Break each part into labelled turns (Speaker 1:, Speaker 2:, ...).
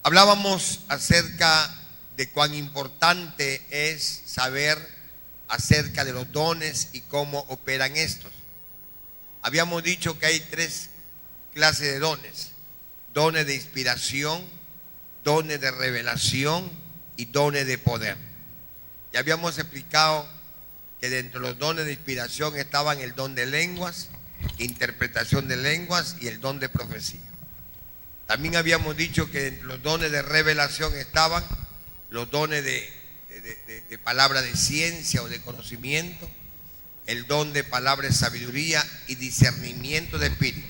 Speaker 1: Hablábamos acerca de cuán importante es saber acerca de los dones y cómo operan estos. Habíamos dicho que hay tres clases de dones: dones de inspiración, dones de revelación y dones de poder. Ya habíamos explicado que dentro de los dones de inspiración estaban el don de lenguas, interpretación de lenguas y el don de profecía. También habíamos dicho que dentro de los dones de revelación estaban los dones de palabra de ciencia o de conocimiento, el don de palabra de sabiduría y discernimiento de espíritu.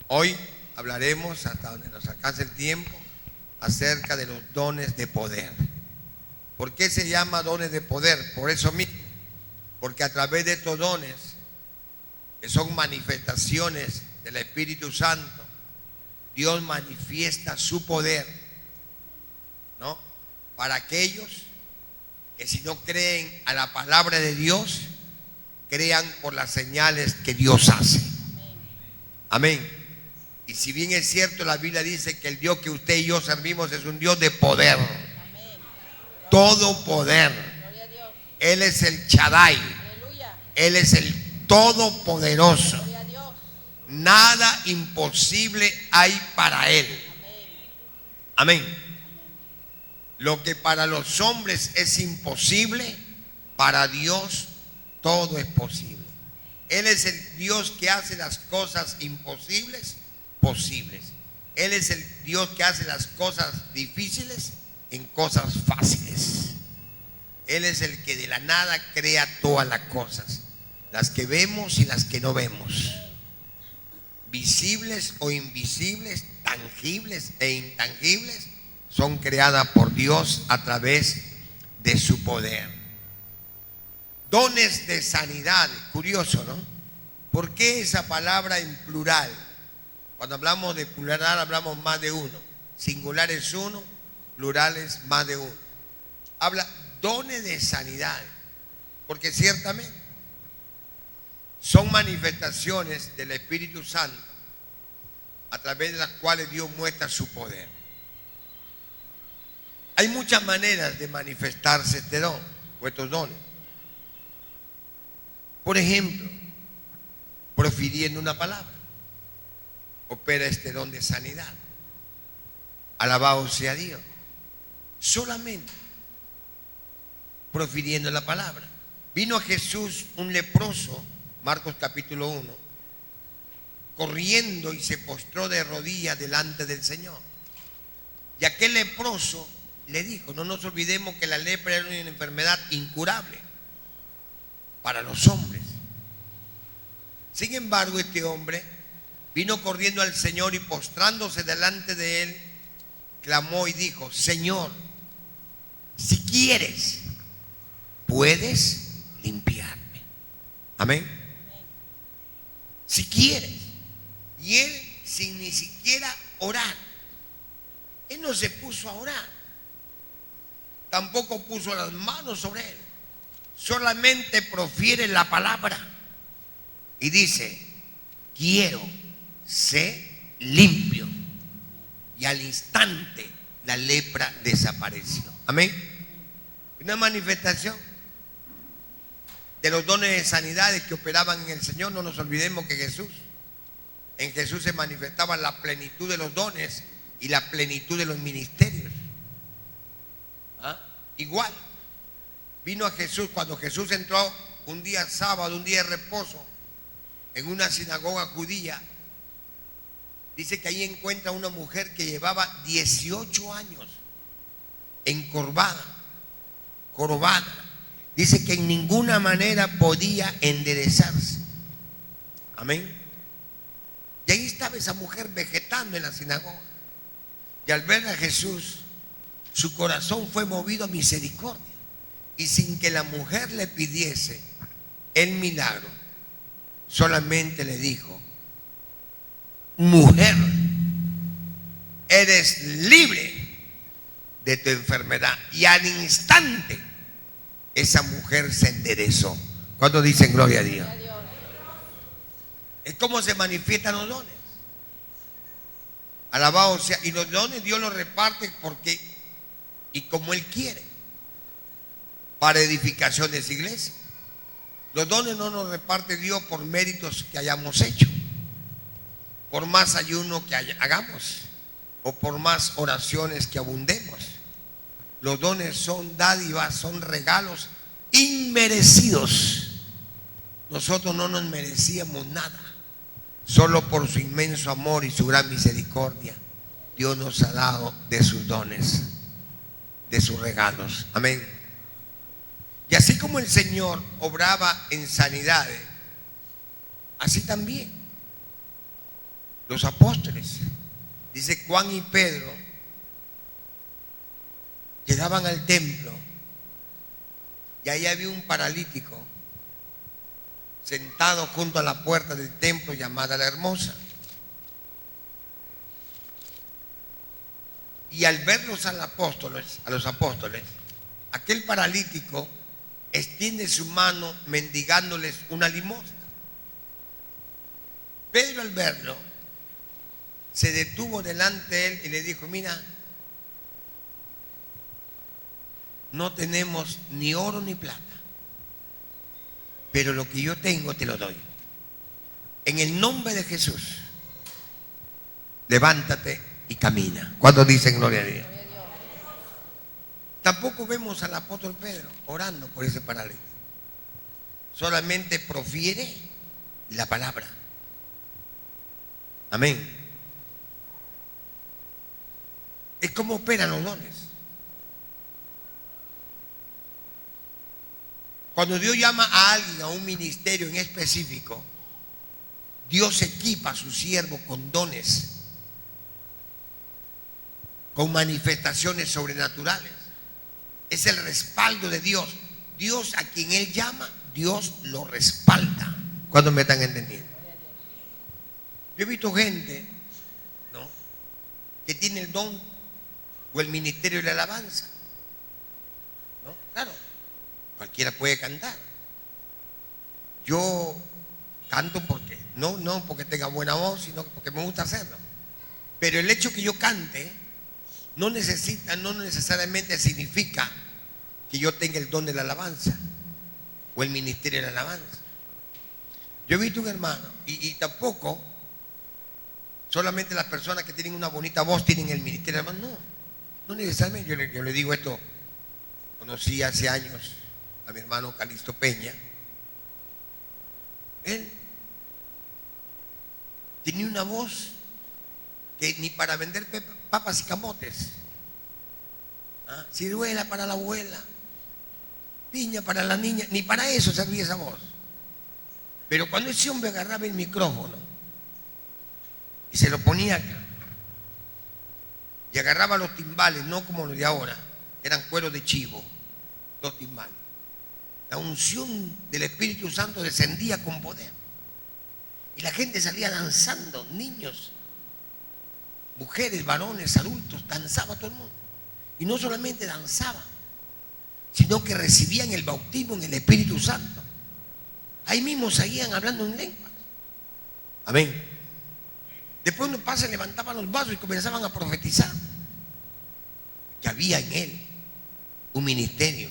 Speaker 1: Hoy hablaremos, hasta donde nos alcance el tiempo, acerca de los dones de poder. ¿Por qué se llama dones de poder? Por eso mismo, porque a través de estos dones, que son manifestaciones del Espíritu Santo, Dios manifiesta su poder, ¿no? Para aquellos que, si no creen a la palabra de Dios, crean por las señales que Dios hace. Amén. Y si bien es cierto, la Biblia dice que el Dios que usted y yo servimos es un Dios de poder, todo poder. Él es el Shaddai, Él es el Todopoderoso. Nada imposible hay para Él. Amén. Lo que para los hombres es imposible, para Dios todo es posible. Él es el Dios que hace las cosas imposibles posibles. Él es el Dios que hace las cosas difíciles en cosas fáciles. Él es el que de la nada crea todas las cosas, las que vemos y las que no vemos, visibles o invisibles, tangibles e intangibles, son creadas por Dios a través de su poder. Dones de sanidad, curioso, ¿no? ¿Por qué esa palabra en plural? Cuando hablamos de plural hablamos más de uno. Singular es uno, plural es más de uno. Habla dones de sanidad, porque ciertamente son manifestaciones del Espíritu Santo a través de las cuales Dios muestra su poder. Hay muchas maneras de manifestarse este don o estos dones. Por ejemplo, profiriendo una palabra, opera este don de sanidad. Alabado sea Dios. Solamente profiriendo la palabra. Vino a Jesús un leproso, Marcos capítulo 1, corriendo y se postró de rodillas delante del Señor. Y aquel leproso le dijo: no nos olvidemos que la lepra era una enfermedad incurable para los hombres. Sin embargo, este hombre vino corriendo al Señor y, postrándose delante de él, clamó y dijo: Señor, si quieres, puedes limpiarme. Amén. Si quieres. Y él, sin ni siquiera orar, él no se puso a orar, tampoco puso las manos sobre él, solamente profiere la palabra y dice: quiero, sé limpio. Y al instante la lepra desapareció. Amén. Una manifestación de los dones de sanidades que operaban en el Señor. No nos olvidemos que en Jesús se manifestaba la plenitud de los dones y la plenitud de los ministerios. Igual vino a Jesús, cuando Jesús entró un día sábado, un día de reposo, en una sinagoga judía. Dice que ahí encuentra una mujer que llevaba 18 años encorvada, jorobada. Dice que en ninguna manera podía enderezarse. Amén. Y ahí estaba esa mujer vegetando en la sinagoga. Y al ver a Jesús, su corazón fue movido a misericordia. Y sin que la mujer le pidiese el milagro, solamente le dijo: mujer, eres libre de tu enfermedad. Y al instante esa mujer se enderezó. ¿Cuántos dicen gloria a Dios?
Speaker 2: Gloria a Dios.
Speaker 1: Es como se manifiestan los dones. Hay muchas maneras de manifestarse este don o estos dones. Por ejemplo, profiriendo una palabra, opera este don de sanidad. Alabado sea Dios. Solamente profiriendo la palabra y dice: quiero, sé limpio. Y al instante la lepra desapareció. Alabado sea. Y los dones Dios los reparte porque y como Él quiere, para edificación de esa iglesia. Los dones no nos reparte Dios por méritos que hayamos hecho, por más ayuno que hagamos o por más oraciones que abundemos. Los dones son dádivas, son regalos inmerecidos. Nosotros no nos merecíamos nada. Solo por su inmenso amor y su gran misericordia, Dios nos ha dado de sus dones, de sus regalos. Amén. Y así como el Señor obraba en sanidades, así también los apóstoles, dice Juan y Pedro, llegaban al templo y ahí había un paralítico sentado junto a la puerta del templo llamada La Hermosa. Y al verlos a los apóstoles, aquel paralítico extiende su mano mendigándoles una limosna. Pedro, al verlo, se detuvo delante de él y le dijo: mira, no tenemos ni oro ni plata, pero lo que yo tengo te lo doy. En el nombre de Jesús, levántate y camina. ¿Cuántos dicen gloria a Dios? Tampoco vemos al apóstol Pedro orando por ese paralítico. Solamente profiere la palabra. Amén. Es como operan los dones. Cuando Dios llama a alguien a un ministerio en específico, Dios equipa a su siervo con dones, con manifestaciones sobrenaturales. Es el respaldo de Dios. Dios, a quien Él llama, Dios lo respalda. ¿Cuándo me están entendiendo? Yo he visto gente, ¿no?, que tiene el don o el ministerio de la alabanza, ¿no? Claro, cualquiera puede cantar. Yo canto porque no porque tenga buena voz, sino porque me gusta hacerlo. Pero el hecho que yo cante no necesariamente significa que yo tenga el don de la alabanza o el ministerio de la alabanza. Yo he visto un hermano y tampoco solamente las personas que tienen una bonita voz tienen el ministerio de la alabanza. No necesariamente. Yo le digo esto. Conocí hace años a mi hermano Calixto Peña. Él tenía una voz que ni para vender papas y camotes, ciruela para la abuela, piña para la niña, ni para eso servía esa voz. Pero cuando ese hombre agarraba el micrófono y se lo ponía acá y agarraba los timbales, no como los de ahora, que eran cueros de chivo, los timbales, la unción del Espíritu Santo descendía con poder y la gente salía danzando, niños, mujeres, varones, adultos, danzaba todo el mundo. Y no solamente danzaban, sino que recibían el bautismo en el Espíritu Santo. Ahí mismo seguían hablando en lenguas. Amén. Después uno pasa, levantaban los vasos y comenzaban a profetizar. Que había en él un ministerio,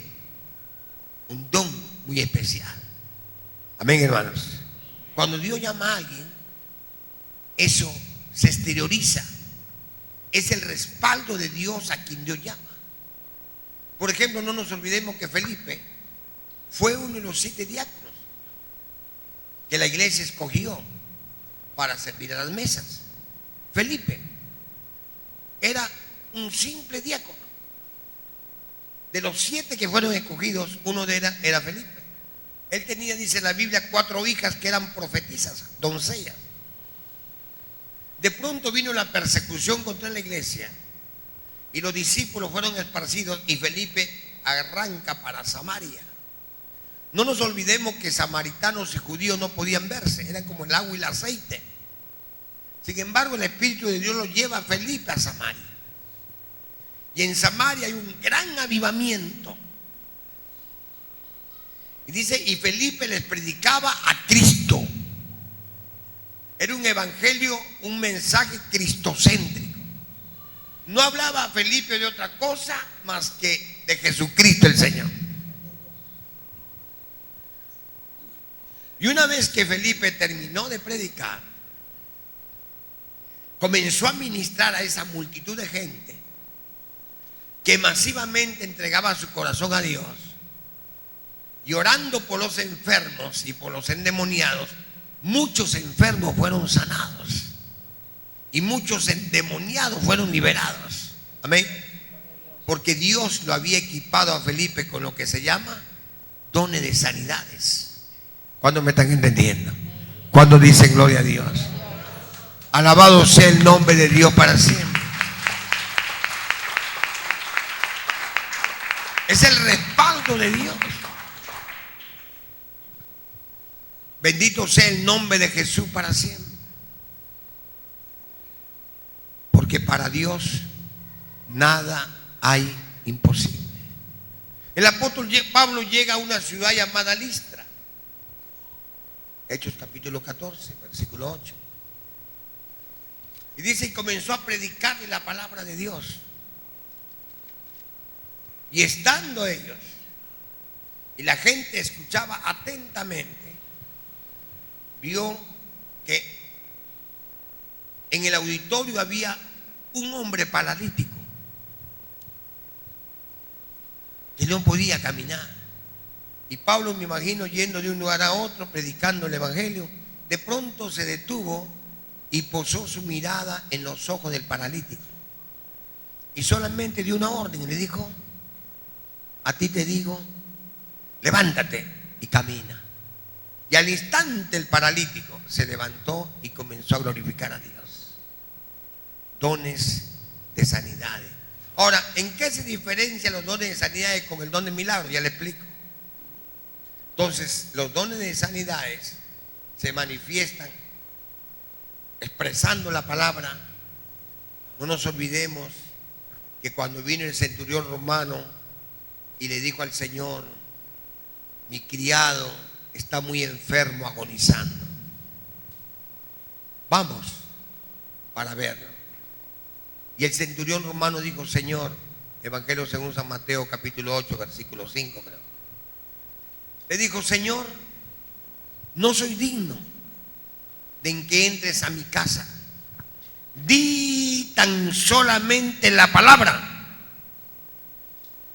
Speaker 1: un don muy especial. Amén, hermanos. Cuando Dios llama a alguien, eso se exterioriza. Es el respaldo de Dios a quien Dios llama. Por ejemplo, no nos olvidemos que Felipe fue uno de los 7 diáconos que la iglesia escogió para servir a las mesas. Felipe era un simple diácono. De los 7 que fueron escogidos, uno de ellos era Felipe. Él tenía, dice la Biblia, 4 hijas que eran profetisas, doncellas. De pronto vino la persecución contra la iglesia y los discípulos fueron esparcidos y Felipe arranca para Samaria. No nos olvidemos que samaritanos y judíos no podían verse, eran como el agua y el aceite. Sin embargo, el Espíritu de Dios lo lleva a Felipe a Samaria. Y en Samaria hay un gran avivamiento. Y dice, y Felipe les predicaba a Cristo. Era un evangelio, un mensaje cristocéntrico. No hablaba Felipe de otra cosa más que de Jesucristo el Señor. Y una vez que Felipe terminó de predicar, comenzó a ministrar a esa multitud de gente que masivamente entregaba su corazón a Dios, y orando por los enfermos y por los endemoniados, muchos enfermos fueron sanados y muchos endemoniados fueron liberados. Amén. Porque Dios lo había equipado a Felipe con lo que se llama dones de sanidades. ¿Cuándo me están entendiendo? ¿Cuándo dicen gloria a Dios? Alabado sea el nombre de Dios para siempre. Es el respaldo de Dios. Bendito sea el nombre de Jesús para siempre. Porque para Dios nada hay imposible. El apóstol Pablo llega a una ciudad llamada Listra. Hechos capítulo 14, versículo 8. Y dice, y comenzó a predicarle la palabra de Dios. Y estando ellos, y la gente escuchaba atentamente, vio que en el auditorio había un hombre paralítico que no podía caminar. Y Pablo, me imagino, yendo de un lugar a otro, predicando el evangelio, de pronto se detuvo y posó su mirada en los ojos del paralítico. Y solamente dio una orden y le dijo: a ti te digo, levántate y camina. Y al instante el paralítico se levantó y comenzó a glorificar a Dios. Dones de sanidades. Ahora, ¿en qué se diferencian los dones de sanidades con el don de milagros? Ya le explico. Entonces, los dones de sanidades se manifiestan expresando la palabra. No nos olvidemos que cuando vino el centurión romano y le dijo al Señor: mi criado está muy enfermo, agonizando, vamos para verlo. Y el centurión romano dijo: Señor, Evangelio según San Mateo capítulo 8 versículo 5 creo, le dijo: Señor, no soy digno de que entres a mi casa, di tan solamente la palabra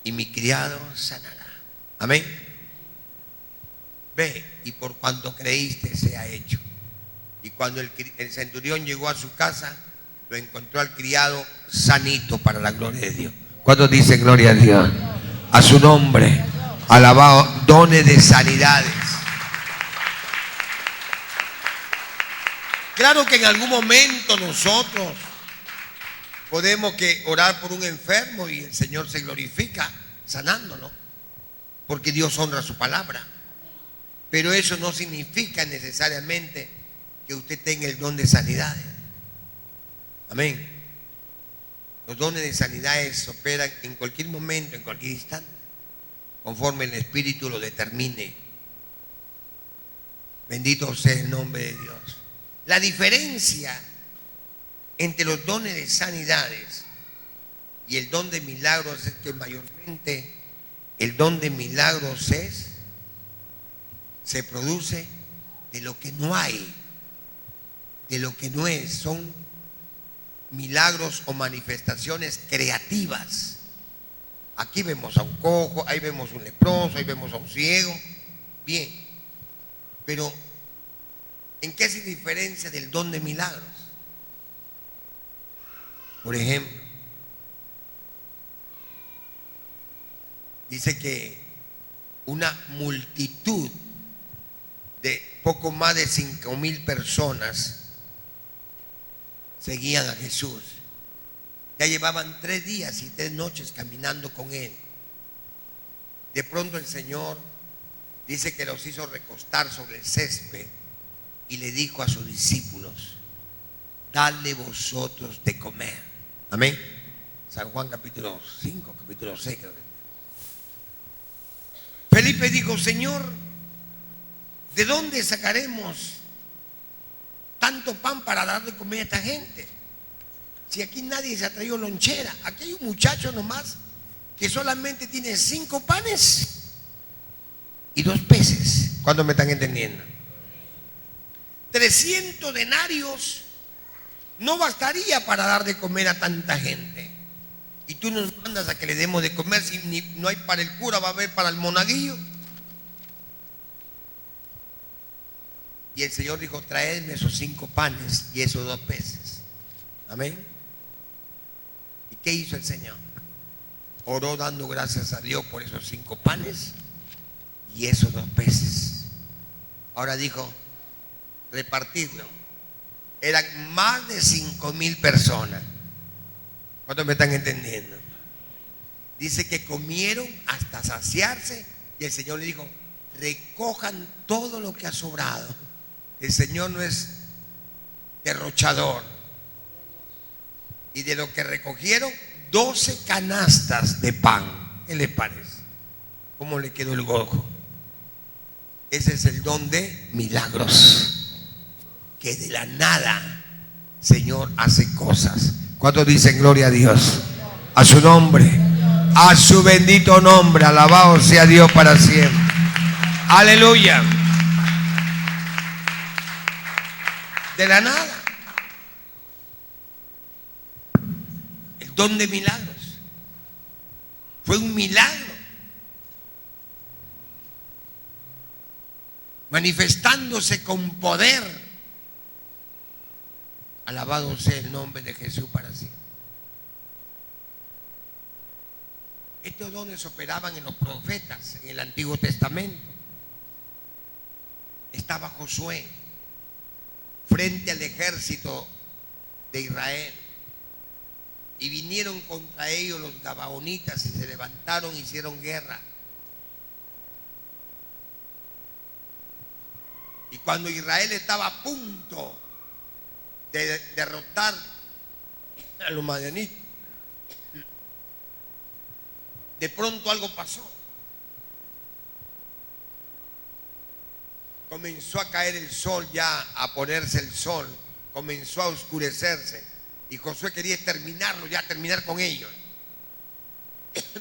Speaker 1: y mi criado sanará. Amén. Ve, y por cuanto creíste sea hecho. Y cuando el centurión llegó a su casa, lo encontró al criado sanito para la gloria de Dios. ¿Cuándo dice gloria a Dios? A su nombre, alabado. Dones de sanidades. Claro que en algún momento nosotros podemos orar por un enfermo y el Señor se glorifica sanándolo, porque Dios honra su palabra. Pero eso no significa necesariamente que usted tenga el don de sanidades. Amén. Los dones de sanidades operan en cualquier momento, en cualquier instante, conforme el Espíritu lo determine. Bendito sea el nombre de Dios. La diferencia entre los dones de sanidades y el don de milagros es que mayormente el don de milagros se produce de lo que no hay, de lo que no es. Son milagros o manifestaciones creativas. Aquí vemos a un cojo, ahí vemos un leproso, ahí vemos a un ciego. Bien, pero ¿en qué se diferencia del don de milagros? Por ejemplo, dice que una multitud de poco más de 5,000 personas seguían a Jesús. Ya llevaban 3 días y 3 noches caminando con él. De pronto el Señor dice que los hizo recostar sobre el césped y le dijo a sus discípulos: dadle vosotros de comer. Amén. San Juan capítulo 5, capítulo 6 creo que. Felipe dijo: Señor, ¿de dónde sacaremos tanto pan para dar de comer a esta gente? Si aquí nadie se ha traído lonchera, aquí hay un muchacho nomás que solamente tiene 5 panes y 2 peces. ¿Cuántos me están entendiendo? 300 denarios no bastaría para dar de comer a tanta gente. Y tú nos mandas a que le demos de comer, si no hay para el cura, va a haber para el monaguillo. Y el Señor dijo: traedme esos 5 panes y esos 2 peces. Amén. ¿Y qué hizo el Señor? Oró dando gracias a Dios por esos 5 panes y esos 2 peces. Ahora dijo: repartirlo. Eran más de 5,000 personas. ¿Cuántos me están entendiendo? Dice que comieron hasta saciarse y el Señor le dijo: recojan todo lo que ha sobrado. El Señor no es derrochador. Y de lo que recogieron, 12 canastas de pan. ¿Qué le parece? ¿Cómo le quedó el gojo? Ese es el don de milagros. Que de la nada, Señor hace cosas. ¿Cuántos dicen gloria a Dios? A su nombre, a su bendito nombre. Alabado sea Dios para siempre. Aleluya. De la nada. El don de milagros. Fue un milagro. Manifestándose con poder. Alabado sea el nombre de Jesús para siempre. Estos dones operaban en los profetas en el Antiguo Testamento. Estaba Josué frente al ejército de Israel y vinieron contra ellos los gabaonitas y se levantaron e hicieron guerra. Y cuando Israel estaba a punto de derrotar a los madianitas, de pronto algo pasó. Comenzó a caer el sol, ya a ponerse el sol, comenzó a oscurecerse y Josué quería terminarlo, ya terminar con ellos,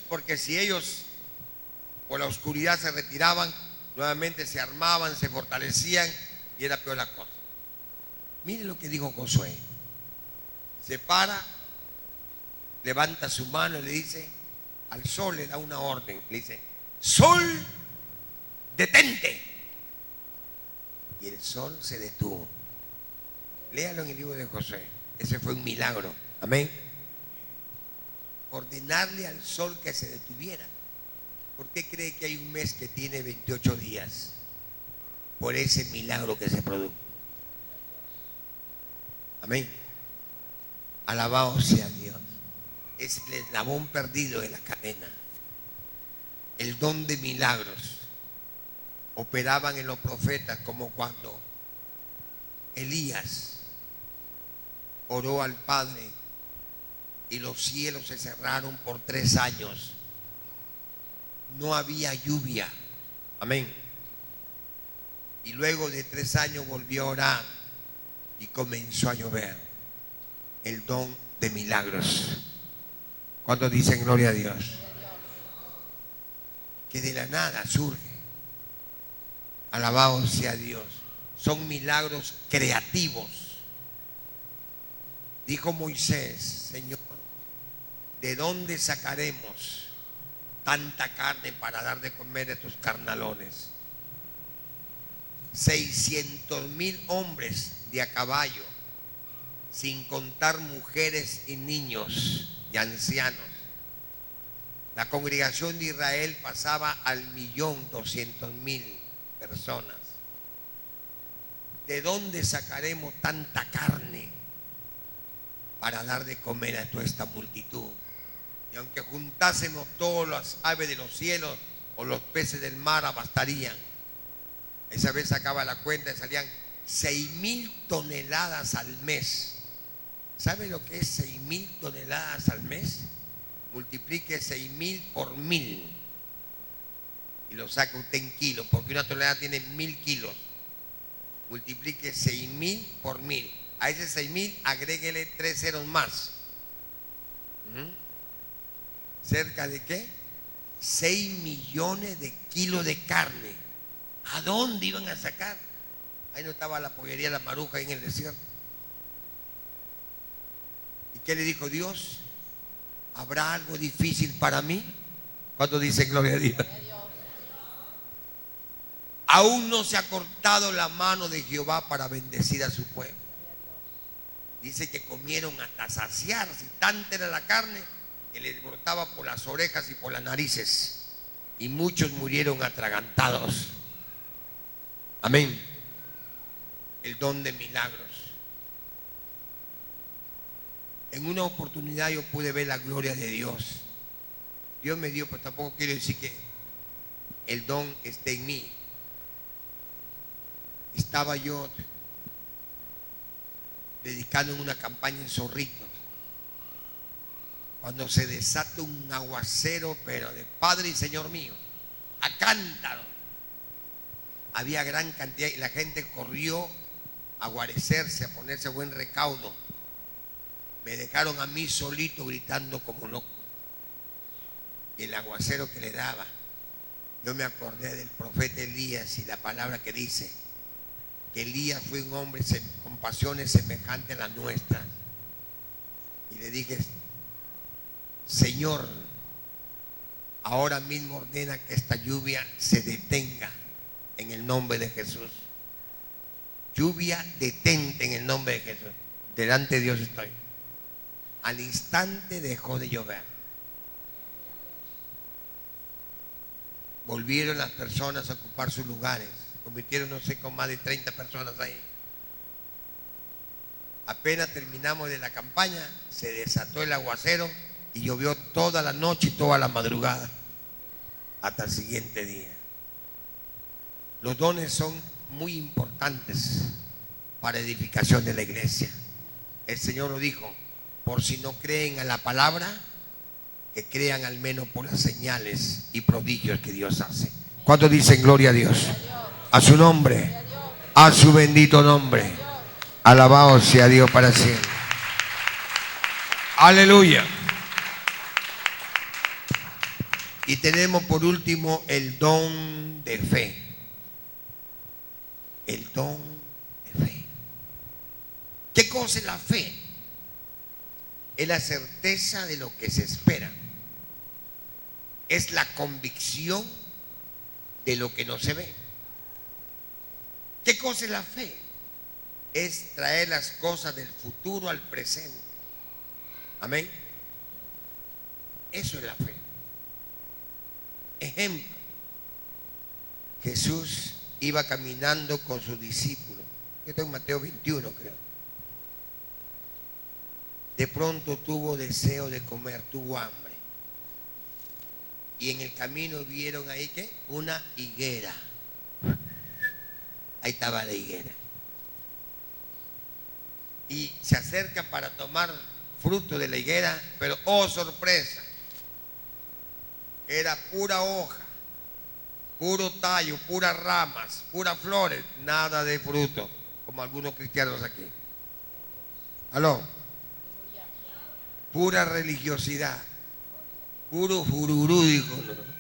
Speaker 1: porque si ellos por la oscuridad se retiraban, nuevamente se armaban, se fortalecían y era peor la cosa. Mire lo que dijo Josué. Se para, levanta su mano y le dice al sol, le da una orden, le dice: sol, detente. Y el sol se detuvo. Léalo en el libro de Josué. Ese fue un milagro. Amén. Ordenarle al sol que se detuviera. ¿Por qué cree que hay un mes que tiene 28 días? Por ese milagro que se produjo. Amén. Alabado sea Dios. Es el eslabón perdido de la cadena. El don de milagros operaban en los profetas, como cuando Elías oró al Padre y los cielos se cerraron por 3 años. No había lluvia. Amén. Y luego de 3 años volvió a orar y comenzó a llover. El don de milagros. ¿Cuántos dicen gloria a Dios? Que de la nada surge. Alabado sea Dios. Son milagros creativos. Dijo Moisés: Señor, ¿de dónde sacaremos tanta carne para dar de comer a estos carnalones? 600,000 hombres de a caballo, sin contar mujeres y niños y ancianos. La congregación de Israel pasaba al 1,200,000 personas. ¿De dónde sacaremos tanta carne para dar de comer a toda esta multitud? Y aunque juntásemos todas las aves de los cielos o los peces del mar, abastarían. Esa vez sacaba la cuenta y salían 6,000 toneladas al mes. ¿Sabe lo que es 6,000 toneladas al mes? Multiplique 6,000 por 1,000 y lo saca usted en kilos, porque una tonelada tiene 1,000 kilos. Multiplique 6,000 por 1,000. A ese 6,000 agréguele 3 ceros más. ¿Cerca de qué? 6 millones de kilos de carne. ¿A dónde iban a sacar? Ahí no estaba la pollería La Maruja ahí en el desierto. ¿Y qué le dijo Dios? ¿Habrá algo difícil para mí? ¿Cuánto dice gloria a Dios? Aún no se ha cortado la mano de Jehová para bendecir a su pueblo. Dice que comieron hasta saciarse, tanta era la carne que les brotaba por las orejas y por las narices, y muchos murieron atragantados. Amén. El don de milagros. En una oportunidad yo pude ver la gloria de Dios. Dios me dio, pero tampoco quiero decir que el don esté en mí. Estaba yo dedicando en una campaña en Zorrito, cuando se desata un aguacero, pero de Padre y Señor mío, a cántaro. Había gran cantidad y la gente corrió a guarecerse, a ponerse buen recaudo. Me dejaron a mí solito gritando como loco. Y el aguacero que le daba, yo me acordé del profeta Elías y la palabra que dice que Elías fue un hombre con pasiones semejantes a las nuestras. Y le dije: Señor, ahora mismo ordena que esta lluvia se detenga en el nombre de Jesús. Lluvia, detente en el nombre de Jesús. Delante de Dios estoy. Al instante dejó de llover. Volvieron las personas a ocupar sus lugares. Convirtieron, no sé, con más de 30 personas ahí. Apenas terminamos de la campaña, se desató el aguacero y llovió toda la noche y toda la madrugada hasta el siguiente día. Los dones son muy importantes para edificación de la iglesia. El Señor lo dijo: por si no creen a la palabra, que crean al menos por las señales y prodigios que Dios hace. ¿Cuántos dicen gloria a Dios? A su nombre, a su bendito nombre. Alabado sea Dios para siempre. Aleluya. Y tenemos por último el don de fe. El don de fe. ¿Qué cosa es la fe? Es la certeza de lo que se espera. Es la convicción de lo que no se ve. ¿Qué cosa es la fe? Es traer las cosas del futuro al presente. Amén. Eso es la fe. Ejemplo: Jesús iba caminando con sus discípulos. Esto es en Mateo 21, creo. De pronto tuvo deseo de comer, tuvo hambre. Y en el camino vieron ahí, ¿qué? Una higuera. Ahí estaba la higuera. Y se acerca para tomar fruto de la higuera, pero oh sorpresa, era pura hoja, puro tallo, puras ramas, puras flores, nada de fruto, como algunos cristianos aquí. ¿Aló? Pura religiosidad, puro jururú, dijo, ¿no?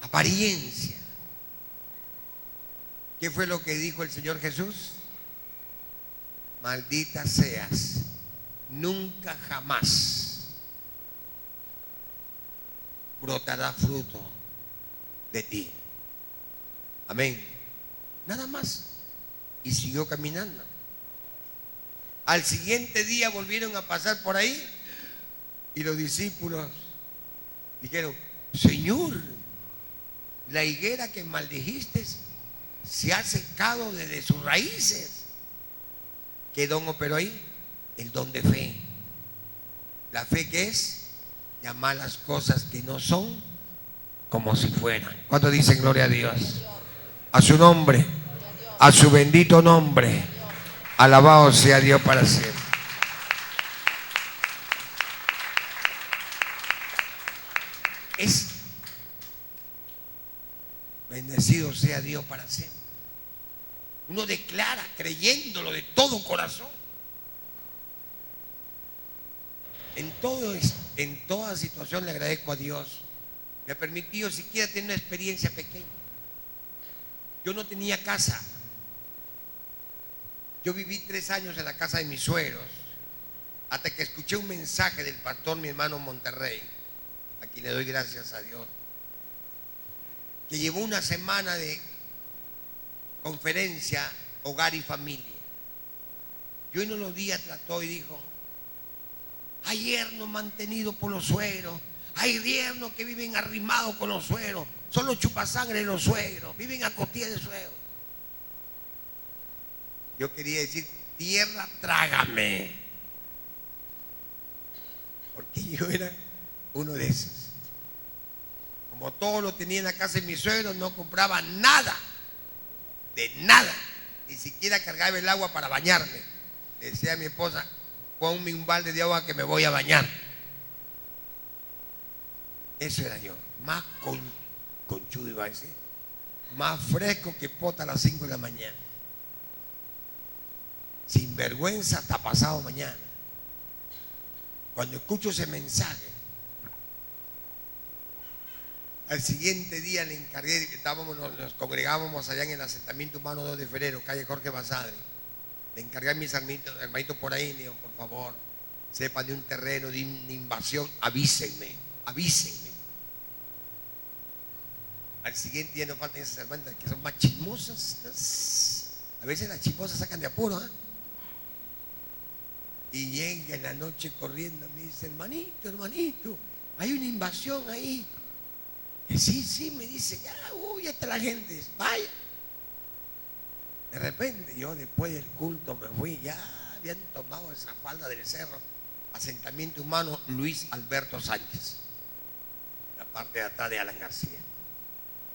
Speaker 1: Apariencia. ¿Qué fue lo que dijo el Señor Jesús? Maldita seas, nunca jamás brotará fruto de ti. Amén. Nada más. Y siguió caminando. Al siguiente día volvieron a pasar por ahí y los discípulos dijeron: Señor, la higuera que maldijiste se ha secado desde sus raíces. ¿Qué don operó ahí? El don de fe. ¿La fe qué es? Llamar las cosas que no son como si fueran. ¿Cuántos dicen gloria a Dios? A su nombre, a su bendito nombre. Alabado sea Dios para siempre. Es bendecido sea Dios para siempre. Uno declara creyéndolo de todo corazón. En toda situación le agradezco a Dios. Me ha permitido siquiera tener una experiencia pequeña. Yo no tenía casa. Yo viví 3 años en la casa de mis suegros, hasta que escuché un mensaje del pastor, mi hermano Monterrey, a quien le doy gracias a Dios, que llevó una semana de conferencia, hogar y familia. Y uno de los días trató y dijo: hay yernos mantenidos por los suegros, hay yernos que viven arrimados con los suegros, son los chupasangre de los suegros, viven a costilla de suegros. Yo quería decir: tierra, trágame, porque yo era uno de esos. Como todo lo tenía en la casa de mis suegros, no compraba nada, de nada, ni siquiera cargaba el agua para bañarme. Le decía a mi esposa: ponme un balde de agua que me voy a bañar. Eso era yo, más conchudo iba a decir, más fresco que pota a las 5 de la mañana, sin vergüenza hasta pasado mañana. Cuando escucho ese mensaje, al siguiente día le encargué, nos congregábamos allá en el asentamiento humano 2 de febrero, calle Jorge Basadre. Le encargué a mis hermanitos por ahí, le digo: por favor, sepan de un terreno, de una invasión, avísenme. Al siguiente día no faltan esas hermanas que son más chismosas. A veces las chismosas sacan de apuro, ¿eh? Y llega en la noche corriendo, me dice: hermanito, hay una invasión ahí. Que sí, me dice: ya está la gente, vaya. De repente yo, después del culto, me fui. Ya habían tomado esa falda del cerro, asentamiento humano Luis Alberto Sánchez, la parte de atrás de Alan García.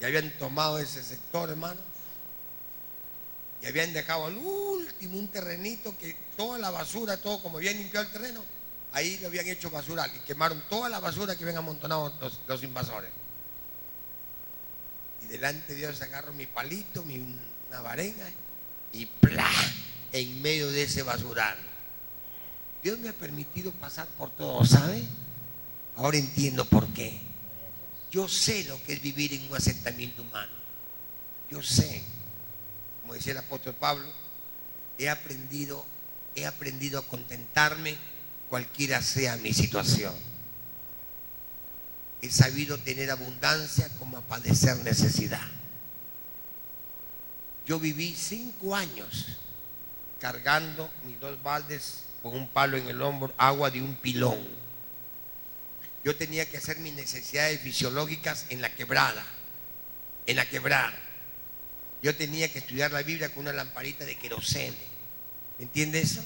Speaker 1: Ya habían tomado ese sector, hermano, y habían dejado al último un terrenito que toda la basura, todo como habían limpiado el terreno, ahí lo habían hecho basural y quemaron toda la basura que habían amontonado los invasores. Y delante de Dios agarro mi palito, una varenga, y ¡plá!, en medio de ese basural. Dios me ha permitido pasar por todo, ¿sabe? Ahora entiendo por qué. Yo sé lo que es vivir en un asentamiento humano. Yo sé, como decía el apóstol Pablo, he aprendido a contentarme cualquiera sea mi situación. He sabido tener abundancia como a padecer necesidad. Yo viví 5 años cargando mis 2 baldes con un palo en el hombro, agua de un pilón. Yo tenía que hacer mis necesidades fisiológicas en la quebrada. Yo tenía que estudiar la Biblia con una lamparita de querosene. ¿Me entiende eso?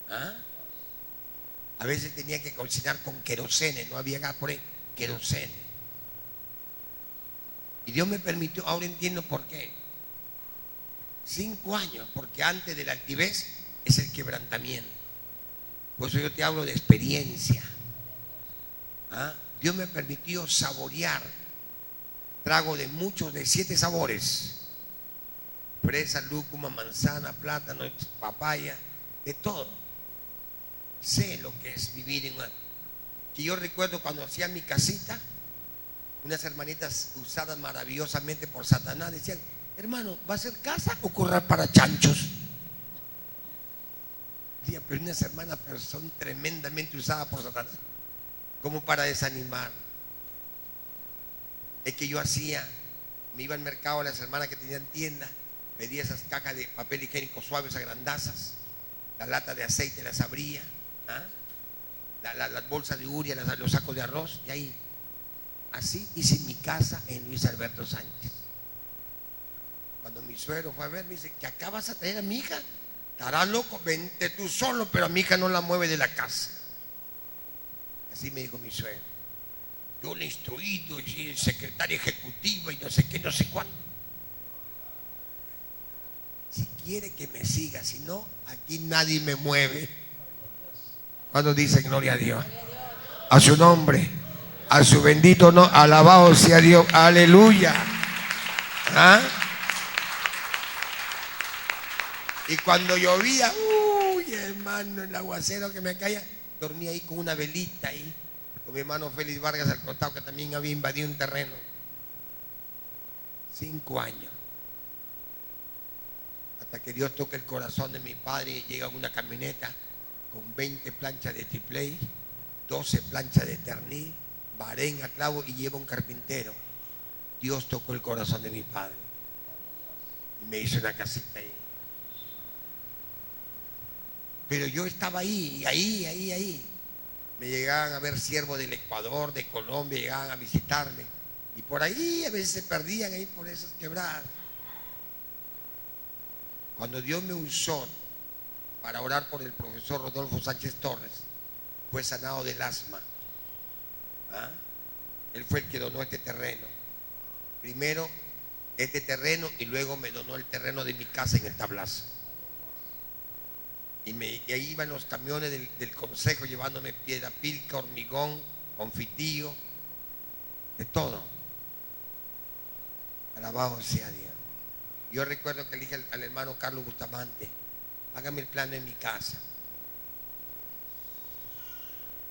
Speaker 1: ¿Ah? A veces tenía que cocinar con querosene, no había gas por ahí, querosene. Y Dios me permitió, ahora entiendo por qué. 5 años, porque antes de la altivez es el quebrantamiento. Por eso yo te hablo de experiencia. ¿Ah? Dios me permitió saborear trago de 7 sabores: fresa, lúcuma, manzana, plátano, papaya, de todo. Sé lo que es vivir en una... Que yo recuerdo cuando hacía mi casita, unas hermanitas usadas maravillosamente por Satanás decían: hermano, ¿va a ser casa o corral para chanchos? Decía: pero unas hermanas son tremendamente usadas por Satanás como para desanimar. Es que yo me iba al mercado a las hermanas que tenían tienda, pedía esas cajas de papel higiénico suaves, agrandazas, la lata de aceite las abría, ¿ah? Las bolsas de uria, los sacos de arroz, y ahí, así hice mi casa en Luis Alberto Sánchez. Cuando mi suegro fue a ver, me dice: ¿que acá vas a traer a mi hija? Estarás loco, vente tú solo, pero a mi hija no la mueve de la casa. Así me dijo mi suegro. Yo le he instruido, y secretaria ejecutiva y no sé qué, no sé cuándo. Si quiere que me siga, si no, aquí nadie me mueve. Cuando dice gloria a Dios, a su nombre, a su bendito nombre, alabado sea Dios, aleluya. ¿Ah? Y cuando llovía, uy, hermano, el aguacero que me caía, dormí ahí con una velita ahí, con mi hermano Félix Vargas al costado, que también había invadido un terreno. 5 años. Hasta que Dios toca el corazón de mi padre y llega una camioneta con 20 planchas de triple, 12 planchas de Eternit, barén a clavo y lleva un carpintero. Dios tocó el corazón de mi padre y me hizo una casita ahí. Pero yo estaba ahí. Me llegaban a ver siervos del Ecuador, de Colombia, llegaban a visitarme. Y por ahí a veces se perdían ahí por esas quebradas. Cuando Dios me usó para orar por el profesor Rodolfo Sánchez Torres, fue sanado del asma. ¿Ah? Él fue el que donó este terreno. Primero este terreno y luego me donó el terreno de mi casa en el Tablazo. Y ahí iban los camiones del consejo llevándome piedra pilca, hormigón, confitillo, de todo. Alabado sea Dios. Yo recuerdo que le dije al hermano Carlos Bustamante, hágame el plano en mi casa.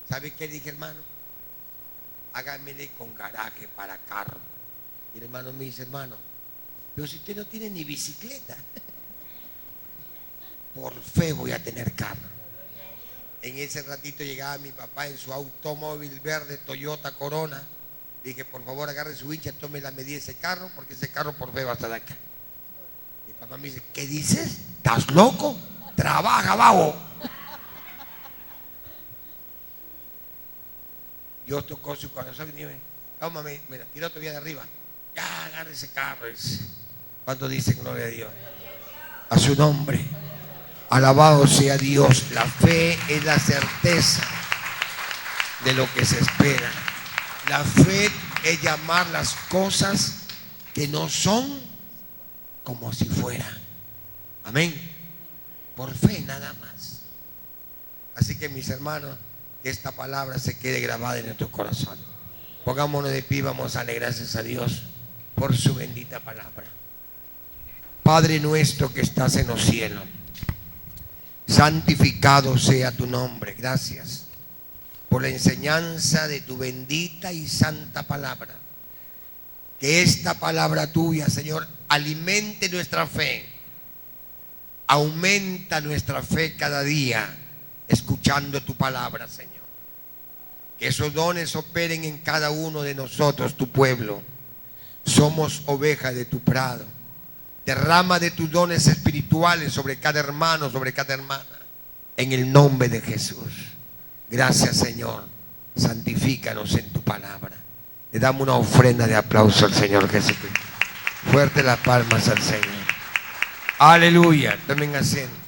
Speaker 1: ¿Sabe qué le dije, hermano? Hágamele con garaje para carro. Y el hermano me dice, hermano, pero si usted no tiene ni bicicleta, por fe voy a tener carro. En ese ratito llegaba mi papá en su automóvil verde Toyota Corona. Dije, por favor, agarre su hincha, tome la medida de ese carro, porque ese carro por fe va a estar acá. Mi papá me dice, ¿qué dices? ¿Estás loco? Trabaja, vago. Dios tocó su corazón y dije, toma, me la tiró todavía de arriba. Ya, agarre ese carro. ¿Cuánto dicen gloria a Dios? A su nombre. Alabado sea Dios. La fe es la certeza de lo que se espera. La fe es llamar las cosas que no son como si fueran. Amén. Por fe nada más. Así que mis hermanos, que esta palabra se quede grabada en nuestro corazón. Pongámonos de pie, vamos a darle gracias a Dios por su bendita palabra. Padre nuestro que estás en los cielos, santificado sea tu nombre. Gracias por la enseñanza de tu bendita y santa palabra. Que esta palabra tuya, Señor, alimente nuestra fe. Aumenta nuestra fe cada día escuchando tu palabra, Señor. Que esos dones operen en cada uno de nosotros, tu pueblo. Somos ovejas de tu prado. Derrama de tus dones espirituales sobre cada hermano, sobre cada hermana. En el nombre de Jesús. Gracias, Señor. Santifícanos en tu palabra. Le damos una ofrenda de aplauso al Señor Jesucristo. Fuerte las palmas al Señor. Aleluya. Tomen asiento.